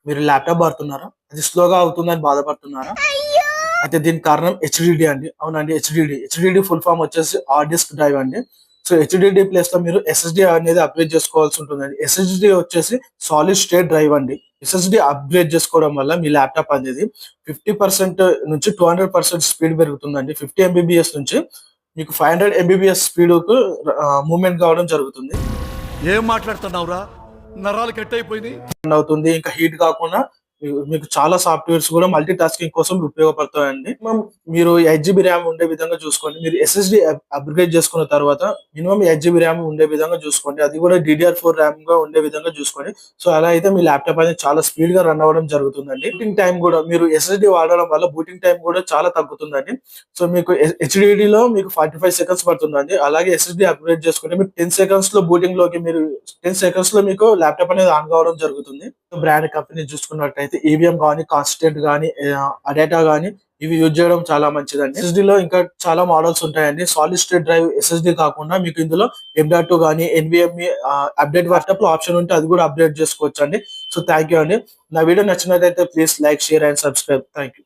మీరు ల్యాప్‌టాప్ వాడుతున్నారా? అది స్లోగా అవుతుందని బాధపడుతున్నారా? అయితే దీనికి కారణం హెచ్‌డీడీ అండి. అవునండి, హెచ్‌డీడీ. హెచ్‌డీడీ ఫుల్ ఫార్మ్ వచ్చేసి హార్డ్ డిస్క్ డ్రైవ్ అండి. సో, హెచ్‌డీడీ ప్లేస్‌లో మీరు ఎస్ఎస్‌డీ అనేది అప్‌గ్రేడ్ చేసుకోవాల్సి ఉంటుందండి. ఎస్ఎస్‌డీ వచ్చేసి సాలిడ్ స్టేట్ డ్రైవ్ అండి. ఎస్ఎస్‌డీ అప్‌గ్రేడ్ చేసుకోవడం వల్ల మీ ల్యాప్‌టాప్ అనేది 50% నుంచి 200% స్పీడ్ పెరుగుతుందండి. 50 ఎంబీబీఎస్ నుంచి మీకు 500 ఎంబీబీఎస్ స్పీడ్‌కు మూవ్‌మెంట్ కావడం జరుగుతుంది. ఏం మాట్లాడుతున్నావురా? నరాలు కట్ అయిపోయింది. రన్ అవుతుంది. ఇంకా హీట్ కాకుండా మీకు చాలా సాఫ్ట్‌వేర్స్ కూడా మల్టీ టాస్కింగ్ కోసం ఉపయోగపడతాయండి. మీరు 8 జీబీ ర్యామ్ ఉండే విధంగా చూసుకోండి. మీరు ఎస్ఎస్‌డీ అప్‌గ్రేడ్ చేసుకున్న తర్వాత మినిమమ్ 8 జీబీ ర్యామ్ ఉండే విధంగా చూసుకోండి. అది కూడా డీడీఆర్4 ర్యామ్‌గా ఉండే విధంగా చూసుకోండి. సో, అలా అయితే మీ ల్యాప్‌టాప్ అనేది చాలా స్పీడ్‌గా రన్ అవ్వడం జరుగుతుందండి. బూటింగ్ టైమ్ కూడా మీరు ఎస్ఎస్‌డీ వాడడం వల్ల బూటింగ్ టైమ్ కూడా చాలా తగ్గుతుందండి. సో, మీకు హెచ్‌డీడీలో మీకు 45 సెకండ్స్ పడుతుందండి. అలాగే ఎస్ఎస్‌డీ అప్‌గ్రేడ్ చేసుకుంటే మీకు 10 సెకండ్స్‌లో బూటింగ్‌లోకి మీరు 10 సెకండ్స్‌లో మీకు ల్యాప్‌టాప్ అనేది ఆన్ కావడం జరుగుతుంది. బ్రాండ్ కంపెనీ చూసుకున్నట్టయితే ఈవీఎం గాని, కాన్స్టెంట్ గాని, అడాటా గాని ఇవి యూజ్ చేయడం చాలా మంచిదండి. ఎస్ఎస్‌డీలో ఇంకా చాలా మోడల్స్ ఉంటాయండి. సాలిడ్ స్టేట్ డ్రైవ్ ఎస్ఎస్‌డీ కాకుండా మీకు ఇందులో M.2 గాని, ఎన్‌విఎంఈ అప్డేట్ ల్యాప్‌టాప్‌లో ఆప్షన్ ఉంటే అది కూడా అప్డేట్ చేసుకోవచ్చండి. సో, థాంక్ యూ అండి. నా వీడియో నచ్చినట్లయితే please like, share and subscribe. Thank you.